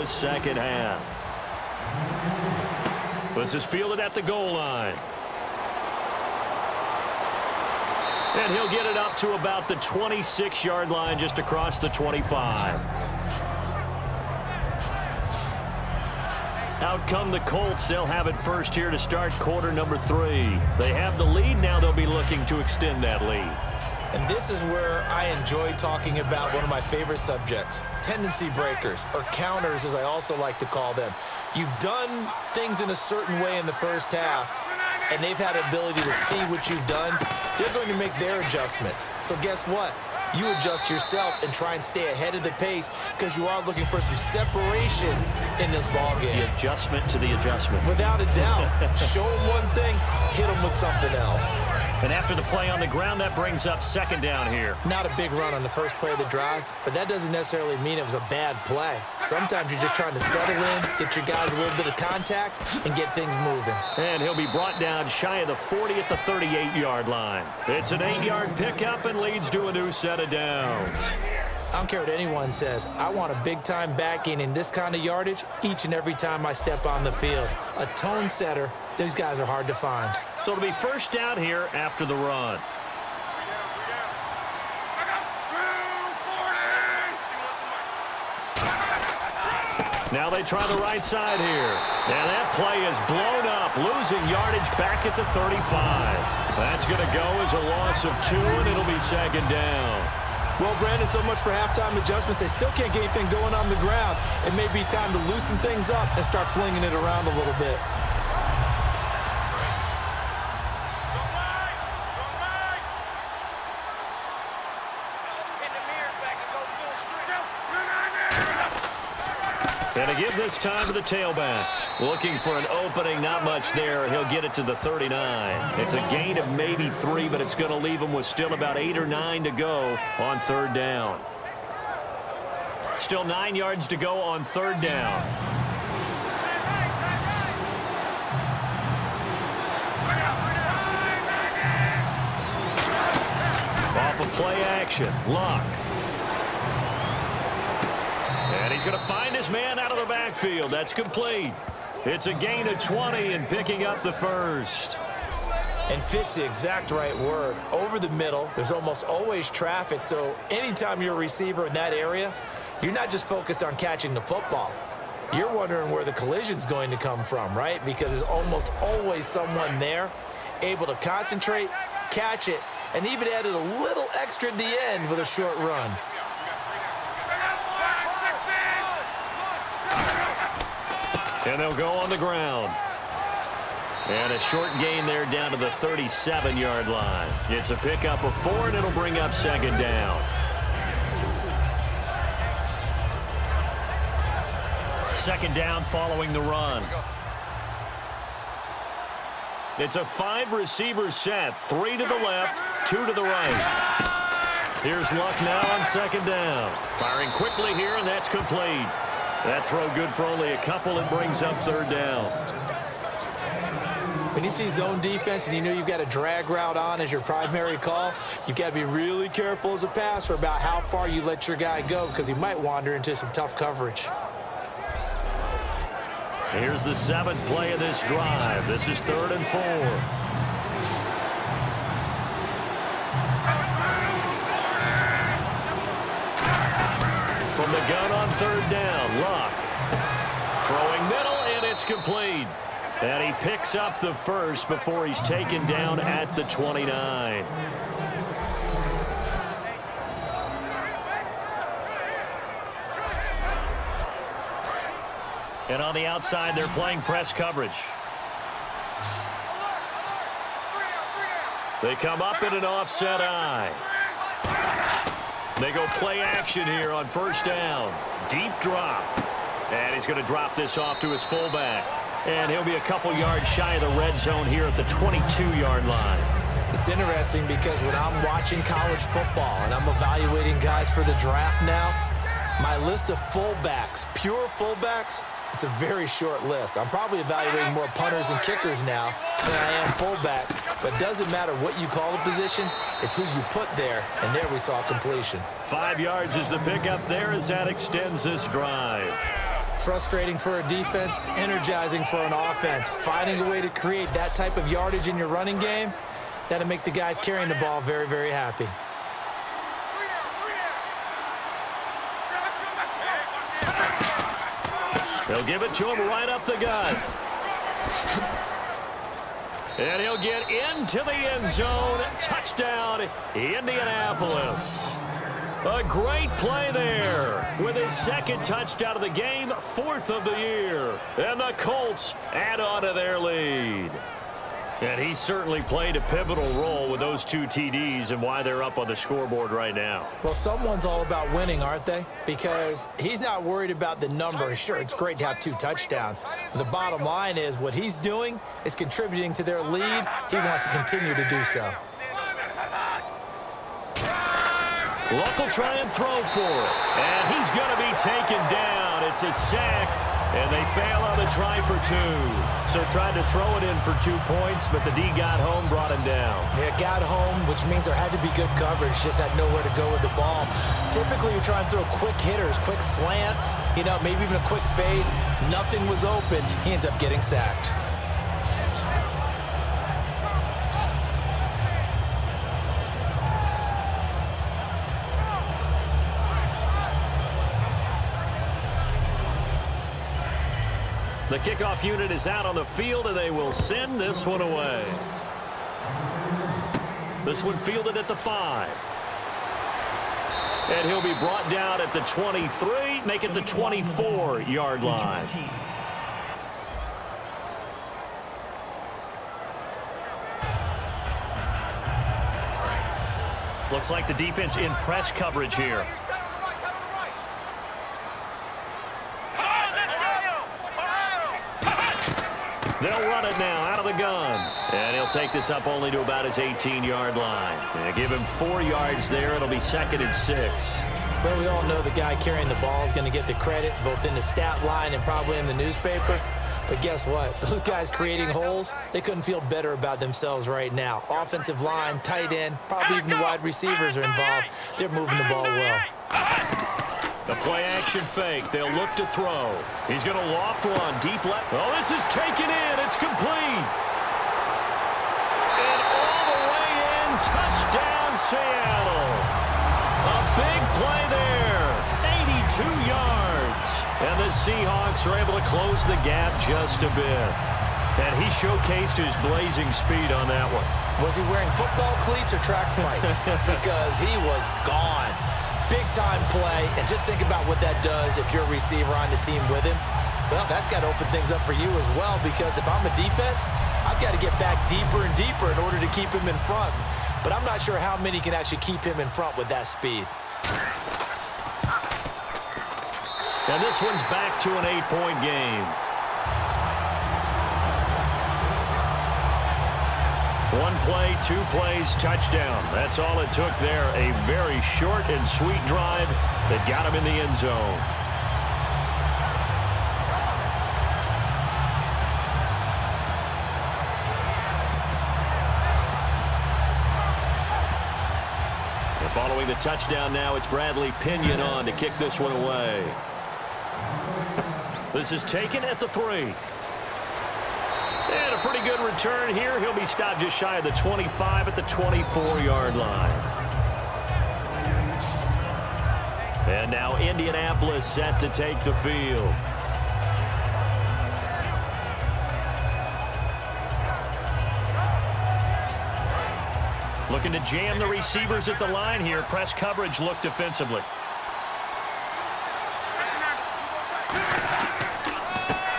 this second half. This is fielded at the goal line. And he'll get it up to about the 26-yard line, just across the 25. Out come the Colts. They'll have it first here to start quarter number 3. They have the lead. Now they'll be looking to extend that lead. And this is where I enjoy talking about one of my favorite subjects, tendency breakers, or counters as I also like to call them. You've done things in a certain way in the first half, and they've had the ability to see what you've done. They're going to make their adjustments. So guess what? You adjust yourself and try and stay ahead of the pace because you are looking for some separation in this ball game. The adjustment to the adjustment. Without a doubt. Show them one thing, hit them with something else. And after the play on the ground, that brings up second down here. Not a big run on the first play of the drive, but that doesn't necessarily mean it was a bad play. Sometimes you're just trying to settle in, get your guys a little bit of contact, and get things moving. And he'll be brought down shy of the 40 at the 38-yard line. It's an 8-yard pickup and leads to a new set of downs. I don't care what anyone says. I want a big-time backing in this kind of yardage each and every time I step on the field. A tone setter, these guys are hard to find. So it'll be first down here after the run. Now they try the right side here. And that play is blown up, losing yardage back at the 35. That's going to go as a loss of 2, and it'll be second down. Well, Brandon, so much for halftime adjustments. They still can't get anything going on the ground. It may be time to loosen things up and start flinging it around a little bit. And to give this time to the tailback. Looking for an opening, not much there. He'll get it to the 39. It's a gain of maybe 3, but it's going to leave him with still about 8 or 9 to go on third down. Still 9 yards to go on third down. Off of play action, Luck. And he's going to find his man out of the backfield. That's complete. It's a gain of 20 and picking up the first. And fit's the exact right word. Over the middle, there's almost always traffic, so anytime you're a receiver in that area, you're not just focused on catching the football. You're wondering where the collision's going to come from, right? Because there's almost always someone there able to concentrate, catch it, and even added a little extra at the end with a short run. And they'll go on the ground. And a short gain there down to the 37-yard line. It's a pickup of 4, and it'll bring up second down. Second down following the run. It's a 5-receiver set. 3 to the left, 2 to the right. Here's Luck now on second down. Firing quickly here, and that's complete. That throw good for only a couple and brings up third down. When you see zone defense and you know you've got a drag route on as your primary call, you've got to be really careful as a passer about how far you let your guy go because he might wander into some tough coverage. Here's the 7th play of this drive. This is 3rd and 4. From the gun on third down, Luck. Throwing middle, and it's complete. And he picks up the first before he's taken down at the 29. And on the outside, they're playing press coverage. They come up in an offset eye. They go play action here on first down. Deep drop. And he's going to drop this off to his fullback. And he'll be a couple yards shy of the red zone here at the 22-yard line. It's interesting because when I'm watching college football and I'm evaluating guys for the draft now, my list of fullbacks, pure fullbacks, it's a very short list. I'm probably evaluating more punters and kickers now than I am fullbacks. But it doesn't matter what you call a position, it's who you put there. And there we saw completion. 5 yards is the pickup there as that extends this drive. Frustrating for a defense, energizing for an offense. Finding a way to create that type of yardage in your running game, that'll make the guys carrying the ball very, very happy. They'll give it to him right up the gut. And he'll get into the end zone. Touchdown, Indianapolis. A great play there with his second touchdown of the game, fourth of the year. And the Colts add on to their lead. And he certainly played a pivotal role with those two TDs and why they're up on the scoreboard right now. Well, someone's all about winning, aren't they? Because he's not worried about the number. Sure, it's great to have 2 touchdowns. But the bottom line is what he's doing is contributing to their lead. He wants to continue to do so. Luck will try and throw for it. And he's going to be taken down. It's a sack. And they fail on the try for 2. So tried to throw it in for 2 points, but the D got home, brought him down. Yeah, got home, which means there had to be good coverage. Just had nowhere to go with the ball. Typically, you're trying to throw quick hitters, quick slants, maybe even a quick fade. Nothing was open. He ends up getting sacked. The kickoff unit is out on the field, and they will send this one away. This one fielded at the 5. And he'll be brought down at the 23, make it the 24-yard line. Looks like the defense in press coverage here. They'll run it now out of the gun. And he'll take this up only to about his 18-yard line. And give him 4 yards there. It'll be 2nd and 6. Well, we all know the guy carrying the ball is going to get the credit, both in the stat line and probably in the newspaper. But guess what? Those guys creating holes, they couldn't feel better about themselves right now. Offensive line, tight end, probably even the wide receivers are involved. They're moving the ball well. The play-action fake. They'll look to throw. He's going to loft one deep left. Oh, this is taken in. It's complete. And all the way in. Touchdown, Seattle. A big play there. 82 yards. And the Seahawks are able to close the gap just a bit. And he showcased his blazing speed on that one. Was he wearing football cleats or track spikes? Because he was gone. Big-time play, and just think about what that does if you're a receiver on the team with him. Well, that's got to open things up for you as well, because if I'm a defense, I've got to get back deeper and deeper in order to keep him in front. But I'm not sure how many can actually keep him in front with that speed. And this one's back to an 8-point game. 1 play, 2 plays, touchdown. That's all it took there. A very short and sweet drive that got him in the end zone. And following the touchdown now, it's Bradley Pinion on to kick this one away. This is taken at the 3. And a pretty good return here. He'll be stopped just shy of the 25 at the 24-yard line. And now Indianapolis set to take the field. Looking to jam the receivers at the line here. Press coverage look defensively.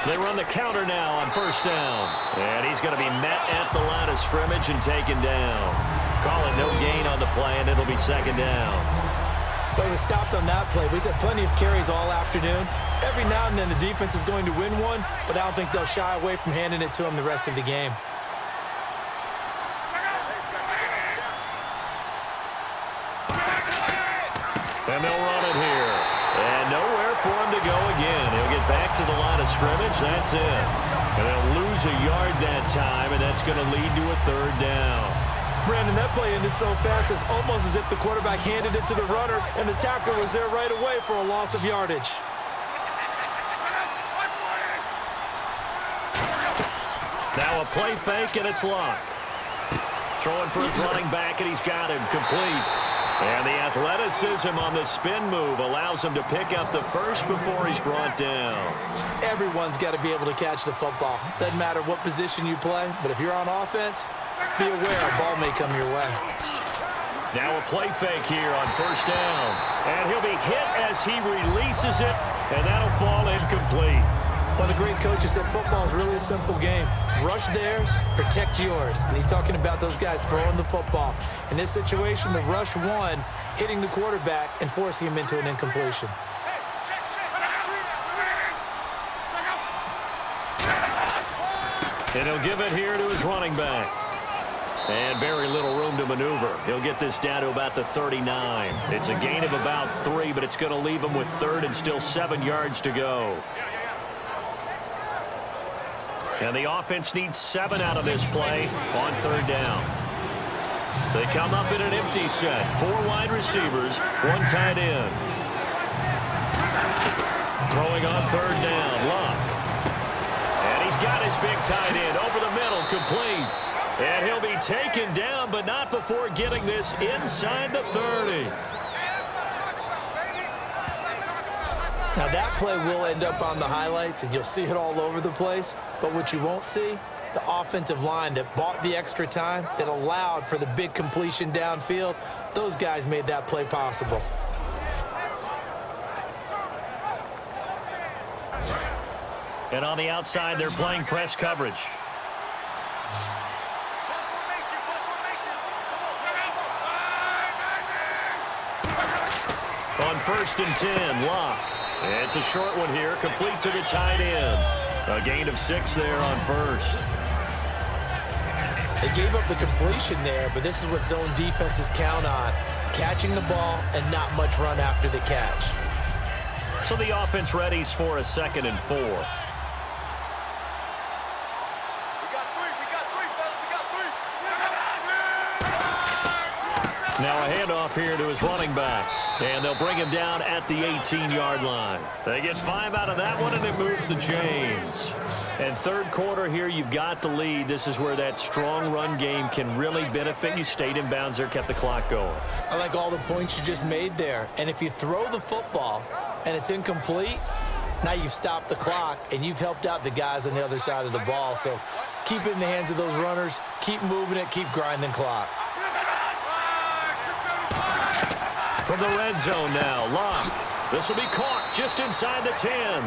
They run the counter now on 1st down. And he's going to be met at the line of scrimmage and taken down. Call it no gain on the play, and it'll be 2nd down. But he was stopped on that play. He's had plenty of carries all afternoon. Every now and then the defense is going to win one, but I don't think they'll shy away from handing it to him the rest of the game. And they'll run it here. And nowhere for him to go again. He'll get back to the line of scrimmage. That's it. And they'll lose a yard that time, and that's going to lead to a 3rd down. Brandon, that play ended so fast, it's almost as if the quarterback handed it to the runner, and the tackler was there right away for a loss of yardage. Now a play fake, and it's Luck. Throwing for his running back, and he's got him complete. And the athleticism on the spin move allows him to pick up the first before he's brought down. Everyone's got to be able to catch the football. Doesn't matter what position you play, but if you're on offense, be aware a ball may come your way. Now a play fake here on first down. And he'll be hit as he releases it, and that'll fall incomplete. Well, the great coach said football is really a simple game. Rush theirs, protect yours. And he's talking about those guys throwing the football. In this situation, the rush one, hitting the quarterback and forcing him into an incompletion. And he'll give it here to his running back. And very little room to maneuver. He'll get this down to about the 39. It's a gain of about 3, but it's going to leave him with third and still 7 yards to go. And the offense needs 7 out of this play on third down. They come up in an empty set. 4 wide receivers, 1 tight end. Throwing on third down, Luck. And he's got his big tight end over the middle, complete. And he'll be taken down, but not before getting this inside the 30. Now that play will end up on the highlights, and you'll see it all over the place. But what you won't see, the offensive line that bought the extra time, that allowed for the big completion downfield, those guys made that play possible. And on the outside, they're playing press coverage. On first and 10, Luck. It's a short one here, complete to the tight end. A gain of 6 there on first. They gave up the completion there, but this is what zone defenses count on. Catching the ball and not much run after the catch. So the offense readies for a 2nd and 4. Now a handoff here to his running back. And they'll bring him down at the 18-yard line. They get 5 out of that one, and it moves the chains. And third quarter here, you've got the lead. This is where that strong run game can really benefit you. Stayed in bounds there, kept the clock going. I like all the points you just made there. And if you throw the football and it's incomplete, now you've stopped the clock, and you've helped out the guys on the other side of the ball. So keep it in the hands of those runners. Keep moving it. Keep grinding clock. From the red zone now, Luck. This will be caught just inside the 10.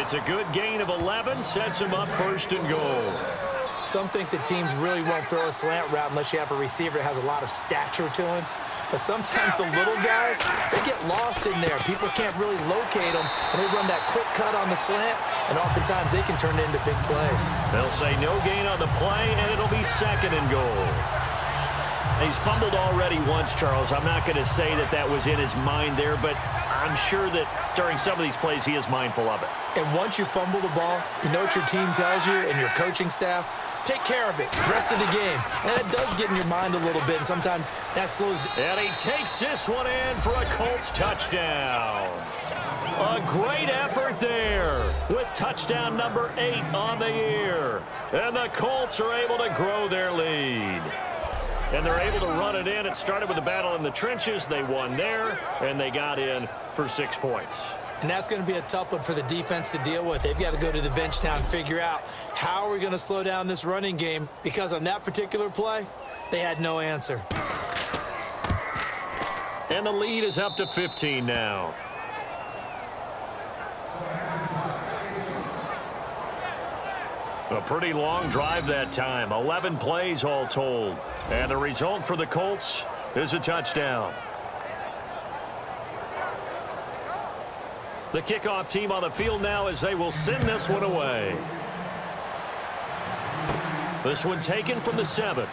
It's a good gain of 11, sets him up first and goal. Some think that teams really won't throw a slant route unless you have a receiver that has a lot of stature to him. But sometimes the little guys, they get lost in there. People can't really locate them, and they run that quick cut on the slant, and oftentimes they can turn it into big plays. They'll say no gain on the play, and it'll be 2nd and goal. He's fumbled already once, Charles. I'm not going to say that that was in his mind there, but I'm sure that during some of these plays he is mindful of it. And once you fumble the ball, you know what your team tells you and your coaching staff? Take care of it the rest of the game. And it does get in your mind a little bit, and sometimes that slows down. And he takes this one in for a Colts touchdown. A great effort there with touchdown number 8 on the year. And the Colts are able to grow their lead. And they're able to run it in. It started with a battle in the trenches. They won there, and they got in for 6 points. And that's going to be a tough one for the defense to deal with. They've got to go to the bench now and figure out how are we going to slow down this running game, because on that particular play, they had no answer. And the lead is up to 15 now. A pretty long drive that time. 11 plays all told. And the result for the Colts is a touchdown. The kickoff team on the field now as they will send this one away. This one taken from the 7.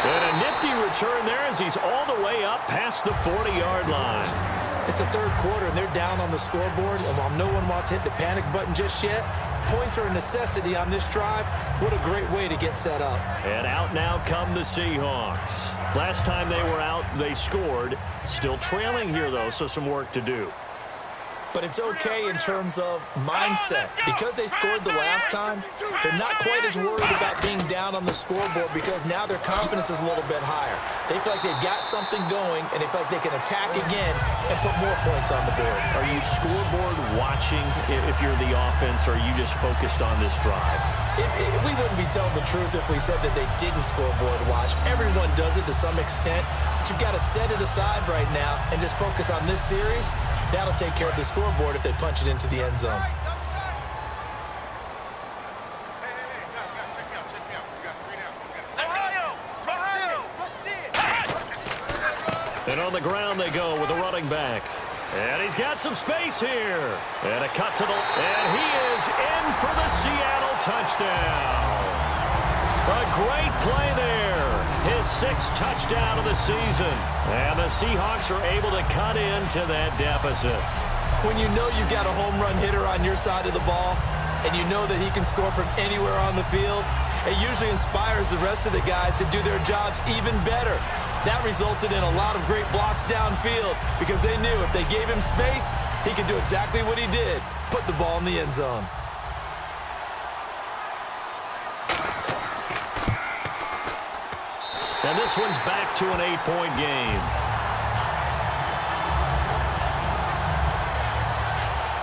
And a nifty return there as he's all the way up past the 40-yard line. It's the third quarter, and they're down on the scoreboard. And while no one wants to hit the panic button just yet, points are a necessity on this drive. What a great way to get set up. And out now come the Seahawks. Last time they were out, they scored. Still trailing here, though, so some work to do. But it's okay in terms of mindset. Because they scored the last time, they're not quite as worried about being down on the scoreboard because now their confidence is a little bit higher. They feel like they've got something going, and they feel like they can attack again and put more points on the board. Are you scoreboard watching if you're the offense, or are you just focused on this drive? We wouldn't be telling the truth if we said that they didn't scoreboard watch. Everyone does it to some extent, but you've got to set it aside right now and just focus on this series. That'll take care of the scoreboard if they punch it into the end zone. And on the ground they go with the running back. And he's got some space here. And a cut to the... And he is in for the Seattle touchdown. A great play there. His 6th touchdown of the season. And the Seahawks are able to cut into that deficit. When you know you've got a home run hitter on your side of the ball, and you know that he can score from anywhere on the field, it usually inspires the rest of the guys to do their jobs even better. That resulted in a lot of great blocks downfield because they knew if they gave him space, he could do exactly what he did, put the ball in the end zone. And this one's back to an 8-point game.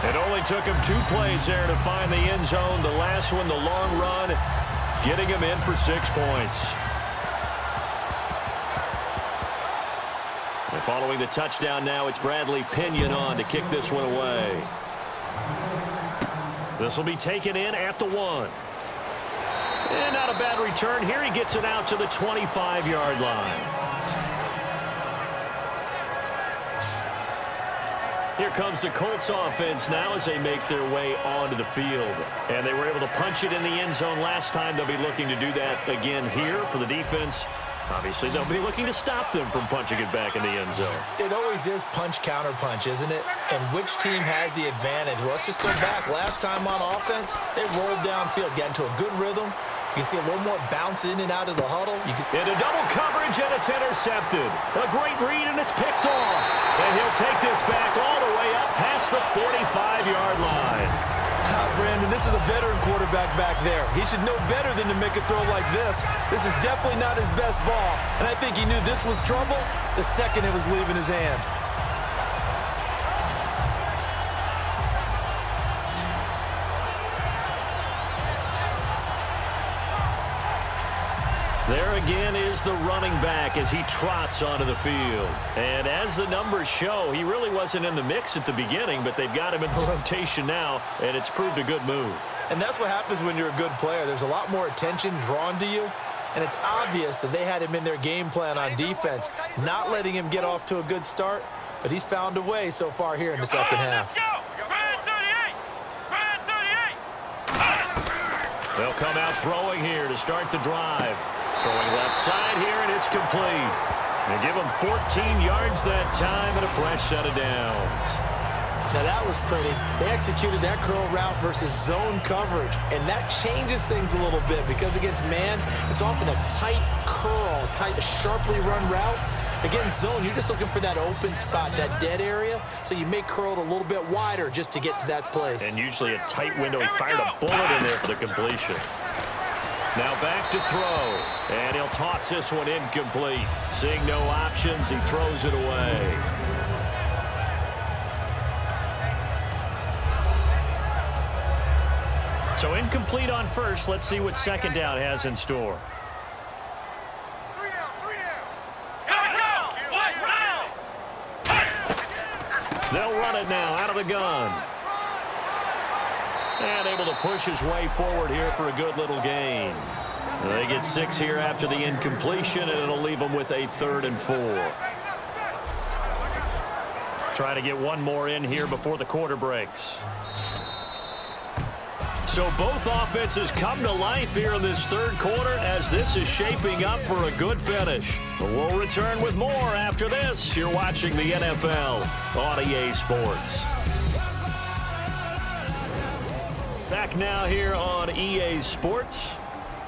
It only took him 2 plays there to find the end zone. The last one, the long run, getting him in for 6 points. And following the touchdown now, it's Bradley Pinion on to kick this one away. This will be taken in at the 1. And not a bad return here. He gets it out to the 25-yard line. Here comes the Colts offense now as they make their way onto the field. And they were able to punch it in the end zone last time. They'll be looking to do that again here for the defense. Obviously, they'll be looking to stop them from punching it back in the end zone. It always is punch-counter-punch, isn't it? And which team has the advantage? Well, let's just go back. Last time on offense, they rolled downfield, got into a good rhythm. You can see a little more bounce in and out of the huddle. Into double coverage, and it's intercepted. A great read, and it's picked off. And he'll take this back all the way up past the 45-yard line. Brandon, this is a veteran quarterback back there. He should know better than to make a throw like this. This is definitely not his best ball, and I think he knew this was trouble the second it was leaving his hand. There again is the running back as he trots onto the field. And as the numbers show, he really wasn't in the mix at the beginning, but they've got him in rotation now, and it's proved a good move. And that's what happens when you're a good player. There's a lot more attention drawn to you, and it's obvious that they had him in their game plan on defense, not letting him get off to a good start, but he's found a way so far here in the second half. They'll come out throwing here to start the drive. Throwing left side here, and it's complete. They give him 14 yards that time and a fresh set of downs. Now that was pretty. They executed that curl route versus zone coverage, and that changes things a little bit because against man, it's often a tight curl, tight, sharply run route. Against zone, you're just looking for that open spot, that dead area, so you make curl a little bit wider just to get to that place. And usually a tight window. He fired a bullet in there for the completion. Now back to throw, and he'll toss this one incomplete. Seeing no options, he throws it away. So incomplete on first. Let's see what second down has in store. They'll run it now out of the gun. And able to push his way forward here for a good little gain. They get 6 here after the incompletion, and it'll leave them with a 3rd and 4. Try to get one more in here before the quarter breaks. So both offenses come to life here in this third quarter as this is shaping up for a good finish. We'll return with more after this. You're watching the NFL on EA Sports. Back now here on EA Sports.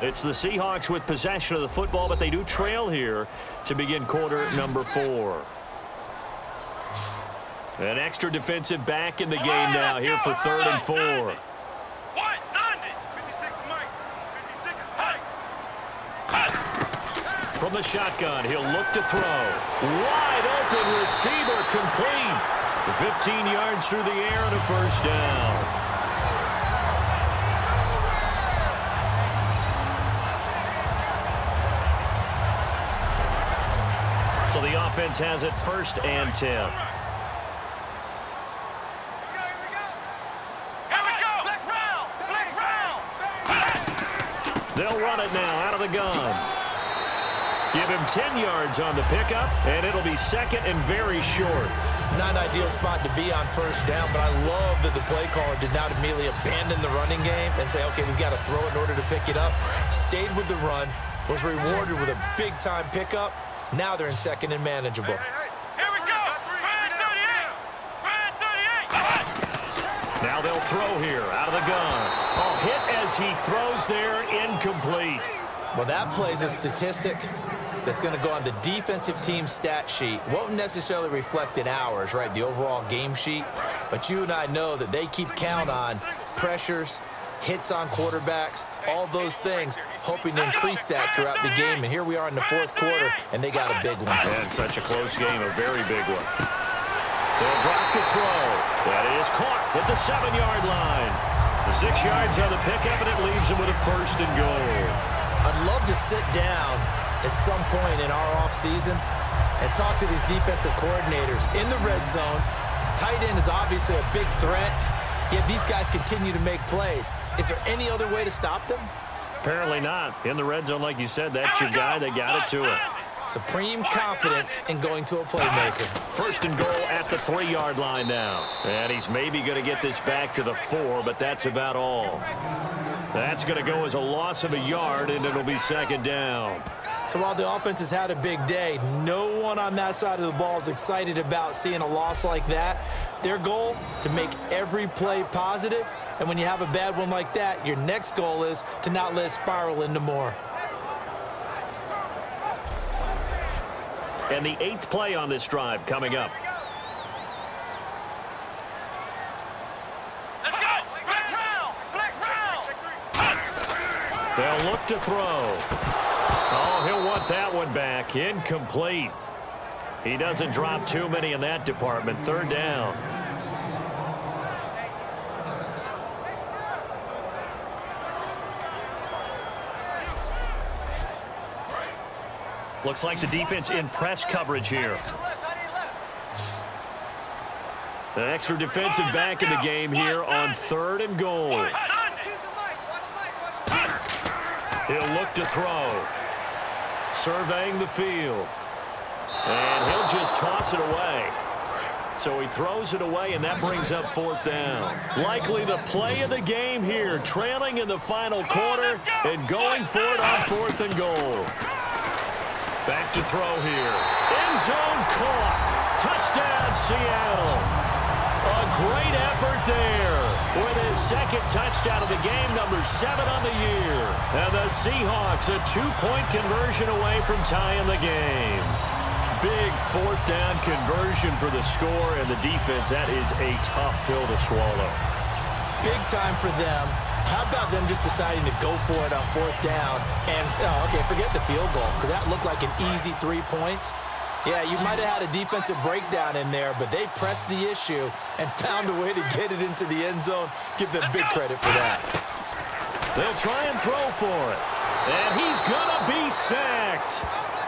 It's the Seahawks with possession of the football, but they do trail here to begin quarter number 4. An extra defensive back in the game now here for 3rd and 4. From the shotgun, he'll look to throw. Wide open receiver, complete. 15 yards through the air and a first down. So the offense has it 1st and 10. They'll run it now out of the gun. Give him 10 yards on the pickup, and it'll be 2nd and very short. Not an ideal spot to be on 1st down, but I love that the play caller did not immediately abandon the running game and say, okay, we've got to throw it in order to pick it up. Stayed with the run, was rewarded with a big-time pickup. Now they're in 2nd and manageable. Here we go. Brand 38. Brand 38. Now they'll throw here out of the gun. Oh, hit as he throws there, incomplete. Well, that plays a statistic that's going to go on the defensive team stat sheet. Won't necessarily reflect in ours, right, the overall game sheet. But you and I know that they keep count on pressures, hits on quarterbacks, all those things, hoping to increase that throughout the game. And here we are in the 4th quarter, and they got a big one. And such a close game, a very big one. They'll drop to throw. That is caught at the 7-yard line. The 6 yards on the pickup, and it leaves them with a 1st and goal. I'd love to sit down at some point in our offseason and talk to these defensive coordinators in the red zone. Tight end is obviously a big threat, yet these guys continue to make plays. Is there any other way to stop them? Apparently not. In the red zone, like you said, that's your guy. They got it to him. Supreme confidence in going to a playmaker. 1st and goal at the 3-yard line now. And he's maybe going to get this back to the 4, but that's about all. That's going to go as a loss of a yard, and it'll be 2nd down. So while the offense has had a big day, no one on that side of the ball is excited about seeing a loss like that. Their goal, to make every play positive. And when you have a bad one like that, your next goal is to not let it spiral into more. And the 8th play on this drive coming up. They'll look to throw. Oh, he'll want that one back. Incomplete. He doesn't drop too many in that department. 3rd down. Looks like the defense in press coverage here. An extra defensive back in the game here on 3rd and goal. He'll look to throw. Surveying the field. And he'll just toss it away. So he throws it away, and that brings up 4th down. Likely the play of the game here, trailing in the final quarter and going for it on 4th and goal. Back to throw here. End zone caught. Touchdown, Seattle. A great effort there with his 2nd touchdown of the game, number 7 on the year. And the Seahawks a 2-point conversion away from tying the game. Big 4th down conversion for the score, and the defense, that is a tough pill to swallow. Big time for them. How about them just deciding to go for it on 4th down? And, okay, forget the field goal, because that looked like an easy 3 points. Yeah, you might have had a defensive breakdown in there, but they pressed the issue and found a way to get it into the end zone. Give them big credit for that. They'll try and throw for it. And he's going to be sacked.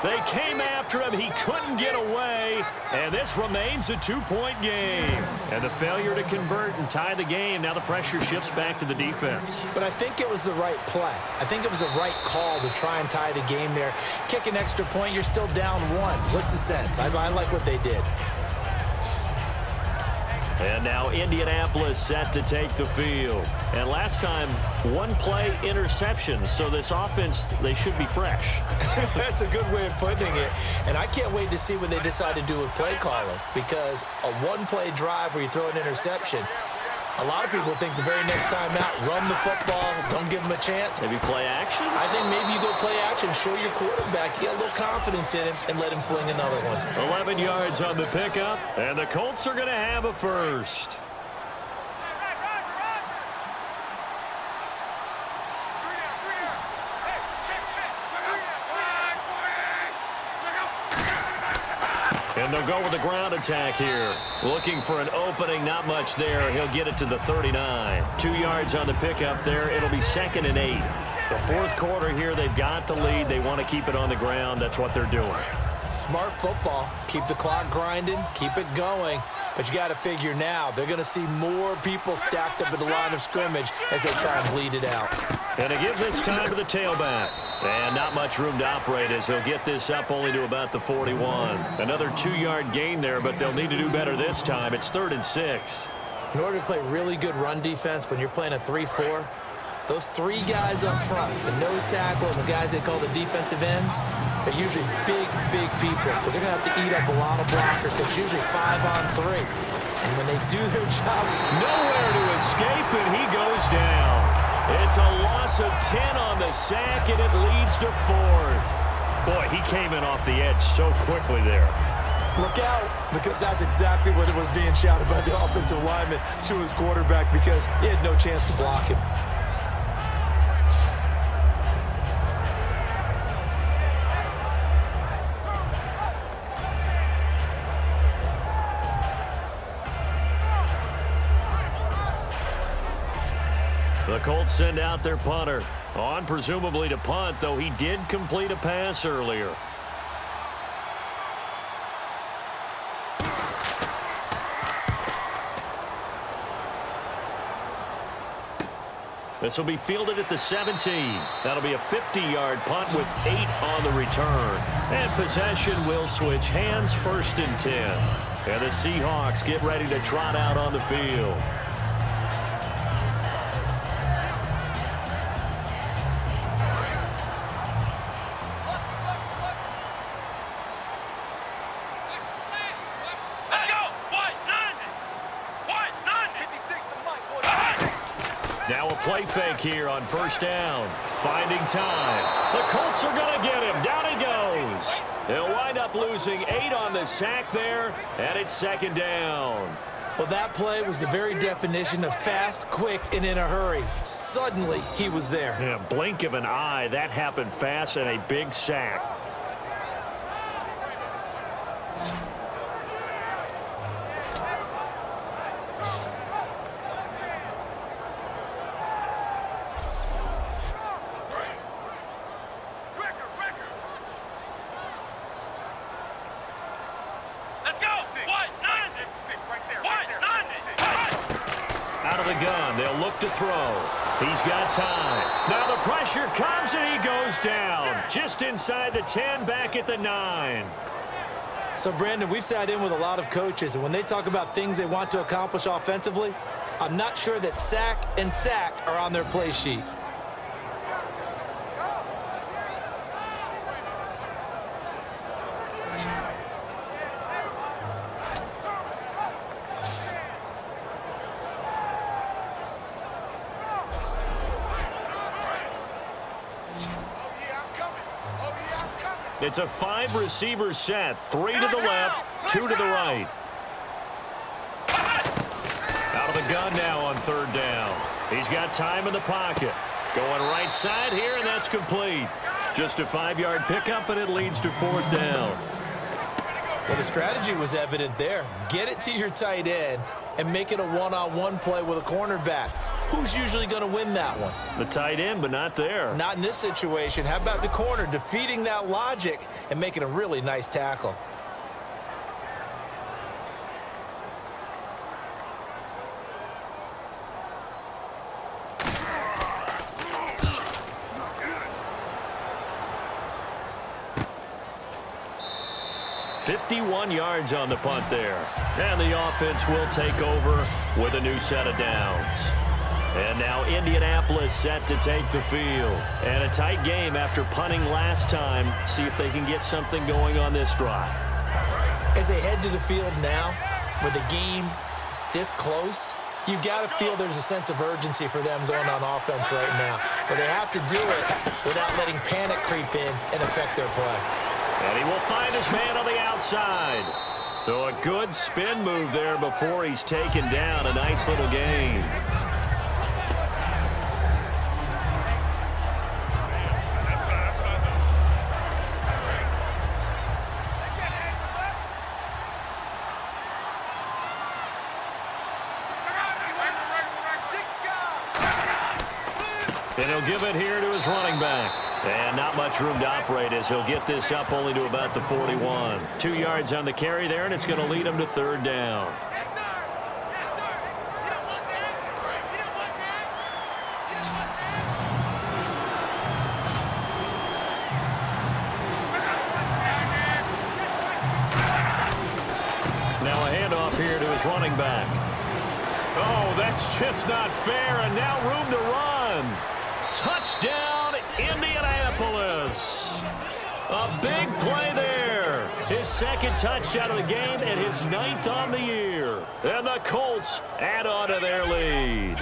They came after him. He couldn't get away. And this remains a 2-point game. And the failure to convert and tie the game. Now the pressure shifts back to the defense. But I think it was the right play. I think it was the right call to try and tie the game there. Kick an extra point, you're still down 1. What's the sense? I like what they did. And now Indianapolis set to take the field. And last time, 1-play interception. So this offense, they should be fresh. That's a good way of putting it. And I can't wait to see what they decide to do with play calling. Because a 1-play drive where you throw an interception, A lot of people think the very next time out, run the football, don't give him a chance. Maybe play action? I think maybe you go play action, show your quarterback, get a little confidence in him, and let him fling another one. 11 yards on the pickup, and the Colts are going to have a first. And they'll go with the ground attack here. Looking for an opening, not much there. He'll get it to the 39. 2 yards on the pickup there. It'll be 2nd and 8. The fourth quarter here, they've got the lead. They want to keep it on the ground. That's what they're doing. Smart football. Keep the clock grinding. Keep it going. But you got to figure now, they're going to see more people stacked up at the line of scrimmage as they try and bleed it out. And to give this time to the tailback. And not much room to operate as he'll get this up only to about the 41. Another 2-yard gain there, but they'll need to do better this time. It's 3rd and 6. In order to play really good run defense when you're playing a 3-4, those 3 guys up front, the nose tackle and the guys they call the defensive ends, they're usually big people because they're going to have to eat up a lot of blockers because it's usually 5-on-3. And when they do their job, nowhere to escape, and he goes down. It's a loss of 10 on the sack, and it leads to 4th. Boy, he came in off the edge so quickly there. Look out, because that's exactly what it was being shouted by the offensive lineman to his quarterback because he had no chance to block him. The Colts send out their punter. On presumably to punt, though he did complete a pass earlier. This will be fielded at the 17. That'll be a 50-yard punt with 8 on the return. And possession will switch hands, 1st and 10. And the Seahawks get ready to trot out on the field. Now a play fake here on 1st down. Finding time. The Colts are going to get him. Down he goes. They'll wind up losing 8 on the sack there, and it's 2nd down. Well, that play was the very definition of fast, quick, and in a hurry. Suddenly, he was there. Yeah, blink of an eye. That happened fast and a big sack. Out of the gun, they'll look to throw. He's got time. Now the pressure comes and he goes down. Just inside the 10, back at the 9. So, Brandon, we've sat in with a lot of coaches, and when they talk about things they want to accomplish offensively, I'm not sure that sack and sack are on their play sheet. It's a 5-receiver set. 3 to the left, 2 to the right. Out of the gun now on 3rd down. He's got time in the pocket. Going right side here, and that's complete. Just a 5-yard pickup, and it leads to 4th down. Well, the strategy was evident there. Get it to your tight end and make it a one-on-one play with a cornerback. Who's usually going to win that one? The tight end, but not there. Not in this situation. How about the corner defeating that logic and making a really nice tackle? $51 yards on the punt there. And the offense will take over with a new set of downs. And now Indianapolis set to take the field. And a tight game after punting last time. See if they can get something going on this drive. As they head to the field now, with the game this close, You got to feel there's a sense of urgency for them going on offense right now. But they have to do it without letting panic creep in and affect their play. And he will find his man on the outside. So a good spin move there before he's taken down. A nice little gain. And he'll give it here to his running back. And not much room to operate as he'll get this up only to about the 41. 2 yards on the carry there, and it's going to lead him to third down. Now a handoff here to his running back. Oh, that's just not fair, and now room to run. Touchdown, Indianapolis. A big play there. His second touchdown of the game and his 9th on the year. And the Colts add on to their lead.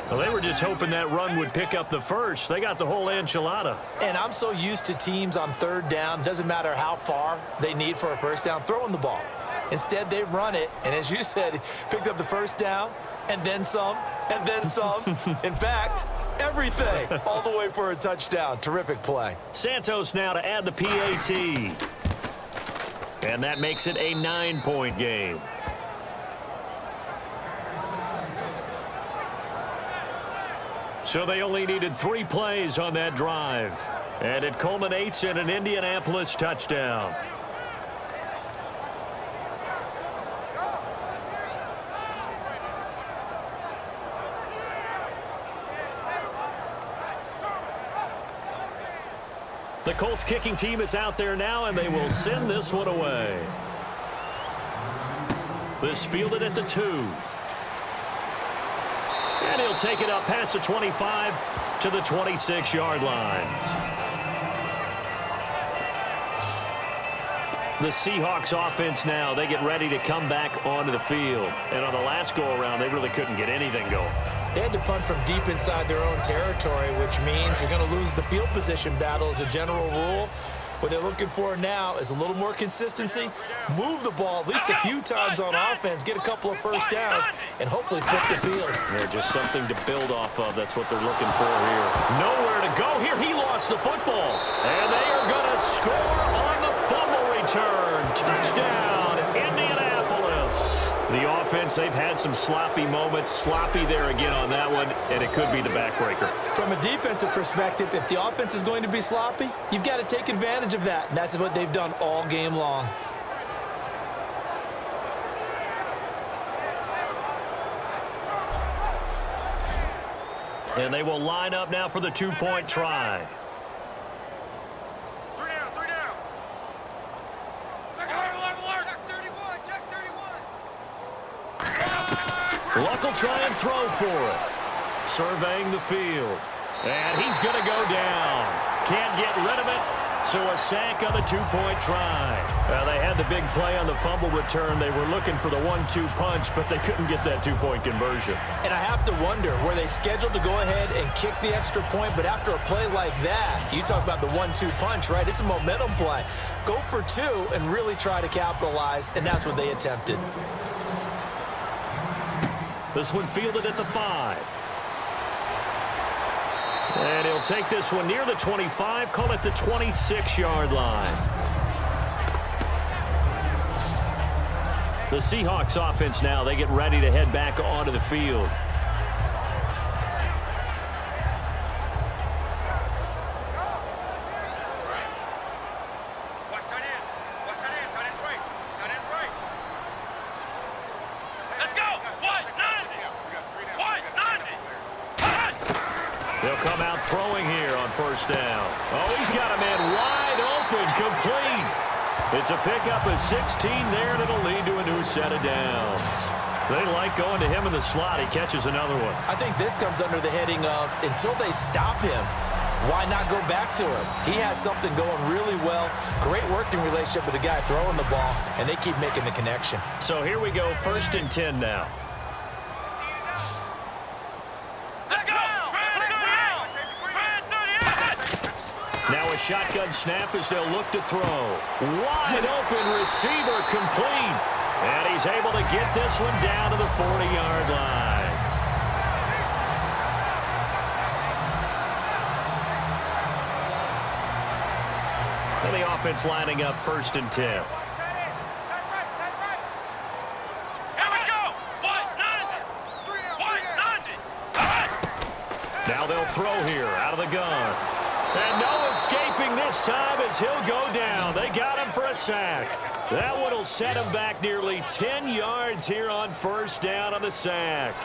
Well, they were just hoping that run would pick up the first. They got the whole enchilada. And I'm so used to teams on third down, doesn't matter how far they need for a first down, throwing the ball. Instead, they run it, and as you said, picked up the first down, and then some, and then some. In fact, everything, all the way for a touchdown. Terrific play. Santos now to add the PAT. And that makes it a 9-point game. So they only needed 3 plays on that drive. And it culminates in an Indianapolis touchdown. The Colts kicking team is out there now, and they will send this one away. This fielded at the 2. And he'll take it up past the 25 to the 26-yard line. The Seahawks offense now, they get ready to come back onto the field. And on the last go-around, they really couldn't get anything going. They had to punt from deep inside their own territory, which means you're going to lose the field position battle as a general rule. What they're looking for now is a little more consistency, move the ball at least a few times on offense, get a couple of first downs, and hopefully flip the field. They're just something to build off of. That's what they're looking for here. Nowhere to go here. He lost the football. And they are going to score on the fumble return. Touchdown, Indianapolis. The offense, they've had some sloppy moments. Sloppy there again on that one, and it could be the backbreaker. From a defensive perspective, if the offense is going to be sloppy, you've got to take advantage of that, and that's what they've done all game long. And they will line up now for the 2-point try. Luck will try and throw for it. Surveying the field. And he's going to go down. Can't get rid of it. So a sack on the 2-point try. They had the big play on the fumble return. They were looking for the 1-2 punch, but they couldn't get that 2-point conversion. And I have to wonder, were they scheduled to go ahead and kick the extra point? But after a play like that, you talk about the 1-2 punch, right? It's a momentum play. Go for 2 and really try to capitalize, and that's what they attempted. This one fielded at the 5. And he'll take this one near the 25, call it the 26-yard line. The Seahawks offense now, they get ready to head back onto the field. They'll come out throwing here on first down. Oh, he's got a man wide open, complete. It's a pickup of 16 there, and it'll lead to a new set of downs. They like going to him in the slot. He catches another one. I think this comes under the heading of, until they stop him, why not go back to him? He has something going really well. Great working relationship with the guy throwing the ball, and they keep making the connection. So here we go, 1st and 10 now. shotgun snap as they'll look to throw. Wide open receiver complete. And he's able to get this one down to the 40-yard line. And the offense lining up 1st and 10. Now they'll throw here out of the gun. And no escaping this time as he'll go down. They got him for a sack. That one will set him back nearly 10 yards here on 1st down on the sack.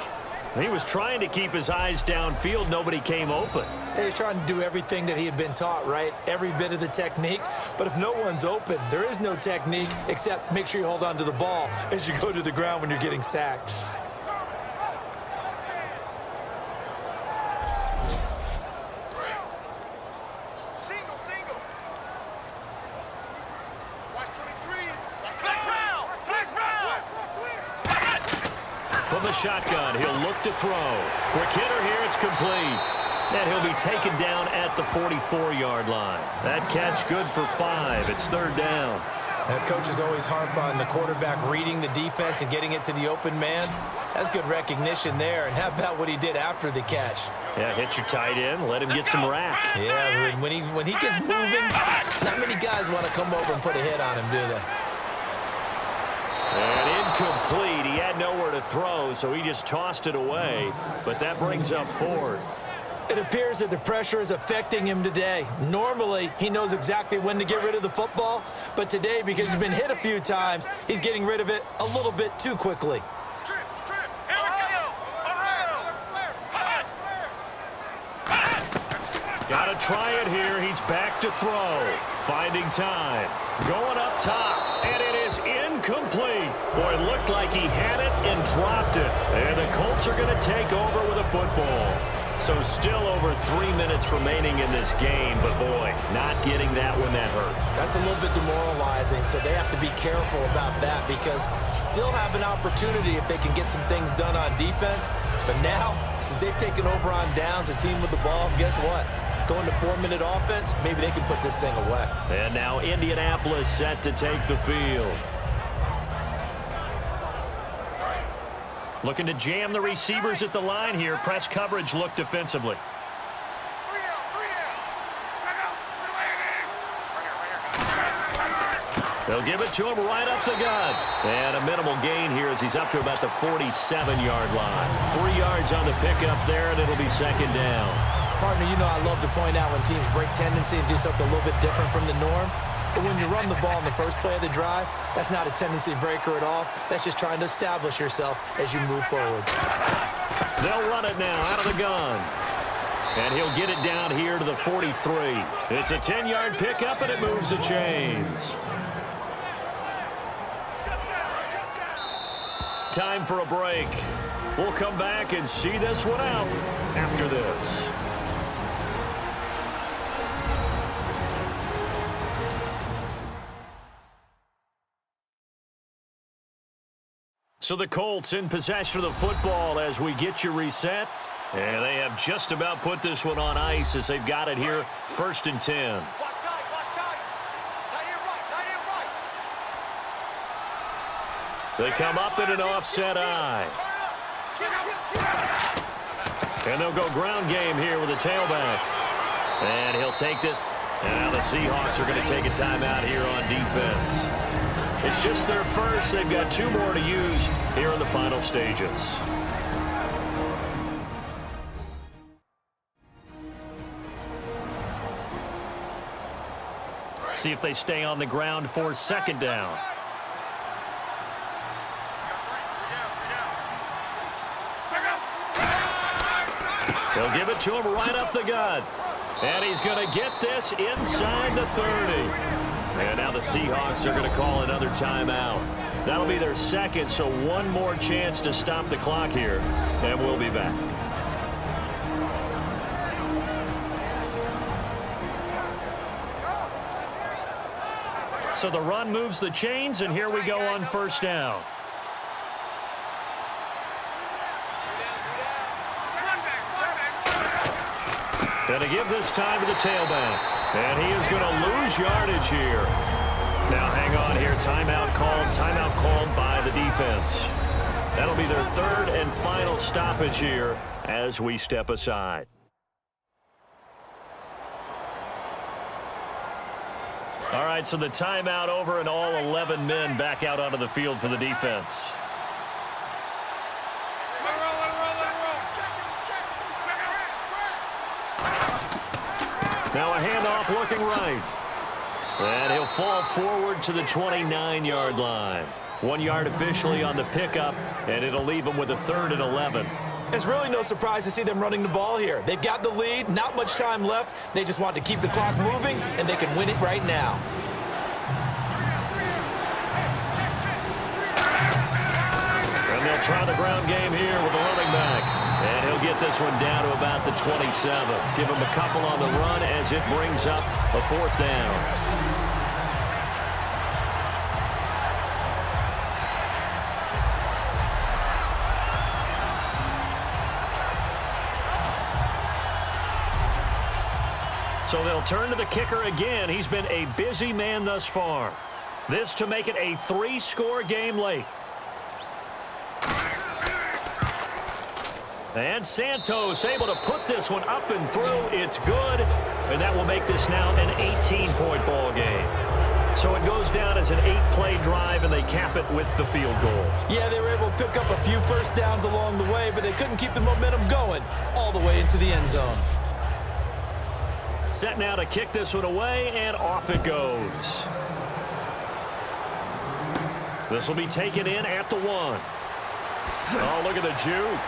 He was trying to keep his eyes downfield. Nobody came open. He's trying to do everything that he had been taught, right? Every bit of the technique. But if no one's open, there is no technique except make sure you hold on to the ball as you go to the ground when you're getting sacked. From the shotgun, he'll look to throw. Quick hitter here, it's complete. And he'll be taken down at the 44-yard line. That catch good for 5. It's 3rd down. Coaches always harp on the quarterback reading the defense and getting it to the open man. That's good recognition there. And how about what he did after the catch? Yeah, hit your tight end, let him get some rack. Yeah, when he gets moving, not many guys want to come over and put a hit on him, do they? And incomplete. He had nowhere to throw, so he just tossed it away. But that brings up 4th. It appears that the pressure is affecting him today. Normally, he knows exactly when to get rid of the football. But today, because he's been hit a few times, he's getting rid of it a little bit too quickly. Got to try it here. He's back to throw. Finding time. Going up top. And it is incomplete. Boy, it looked like he had it and dropped it. And the Colts are going to take over with a football. So still over 3 minutes remaining in this game. But, boy, not getting that one that hurt. That's a little bit demoralizing, so they have to be careful about that because still have an opportunity if they can get some things done on defense. But now, since they've taken over on downs, a team with the ball, guess what? Going to 4-minute offense, maybe they can put this thing away. And now Indianapolis set to take the field. Looking to jam the receivers at the line here. Press coverage look defensively. They'll give it to him right up the gut. And a minimal gain here as he's up to about the 47-yard line. 3 yards on the pickup there, and it'll be 2nd down. Partner, you know I love to point out when teams break tendency and do something a little bit different from the norm. But when you run the ball in the first play of the drive, that's not a tendency breaker at all. That's just trying to establish yourself as you move forward. They'll run it now out of the gun. And he'll get it down here to the 43. It's a 10-yard pickup, and it moves the chains. Time for a break. We'll come back and see this one out after this. So the Colts in possession of the football as we get you reset. And they have just about put this one on ice as they've got it here, 1st and 10. They come up in an offset eye. And they'll go ground game here with a tailback. And he'll take this. And now the Seahawks are going to take a timeout here on defense. It's just their first. They've got 2 more to use here in the final stages. See if they stay on the ground for 2nd down. They'll give it to him right up the gut. And he's going to get this inside the 30. And now the Seahawks are going to call another timeout. That'll be their 2nd, so 1 more chance to stop the clock here. And we'll be back. So the run moves the chains, and here we go on 1st down. And to give this time to the tailback. And he is going to lose yardage here. Now hang on here. Timeout called by the defense. That'll be their third and final stoppage here as we step aside. All right, so the timeout over and all 11 men back out onto the field for the defense. Now a handoff looking right. And he'll fall forward to the 29-yard line. 1 yard officially on the pickup, and it'll leave him with a 3rd and 11. It's really no surprise to see them running the ball here. They've got the lead, not much time left. They just want to keep the clock moving, and they can win it right now. And they'll try the ground game here with the running back. And he'll get this one down to about the 27. Give him a couple on the run as it brings up a 4th down. So they'll turn to the kicker again. He's been a busy man thus far. This to make it a 3-score game late. And Santos able to put this one up and through. It's good. And that will make this now an 18-point ball game. So it goes down as an 8-play drive, and they cap it with the field goal. Yeah, they were able to pick up a few first downs along the way, but they couldn't keep the momentum going all the way into the end zone. Set now to kick this one away, and off it goes. This will be taken in at the 1. Oh, look at the juke.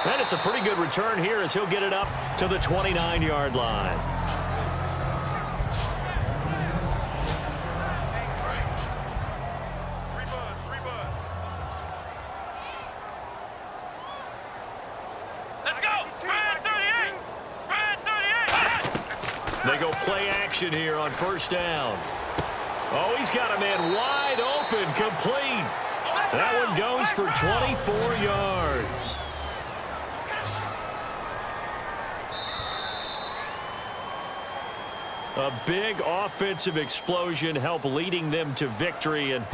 And it's a pretty good return here as he'll get it up to the 29-yard line. They go play action here on 1st down. Oh, he's got a man wide open, complete. That one goes for 24 yards. A big offensive explosion helped leading them to victory. And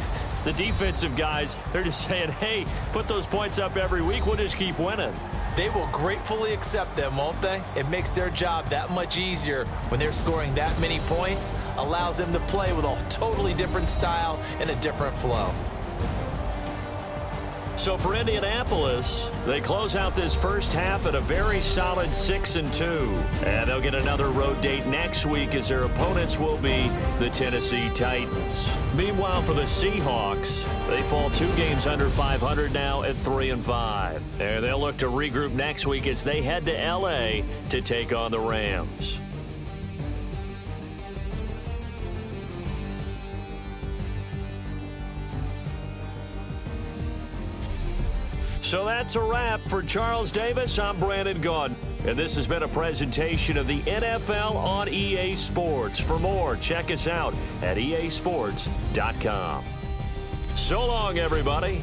the defensive guys, they're just saying, hey, put those points up every week. We'll just keep winning. They will gratefully accept them, won't they? It makes their job that much easier when they're scoring that many points. Allows them to play with a totally different style and a different flow. So for Indianapolis, they close out this first half at a very solid 6-2. And they'll get another road date next week as their opponents will be the Tennessee Titans. Meanwhile, for the Seahawks, they fall 2 games under 500 now at 3-5. And they'll look to regroup next week as they head to L.A. to take on the Rams. So that's a wrap. For Charles Davis, I'm Brandon Gaudin. And this has been a presentation of the NFL on EA Sports. For more, check us out at easports.com. So long, everybody.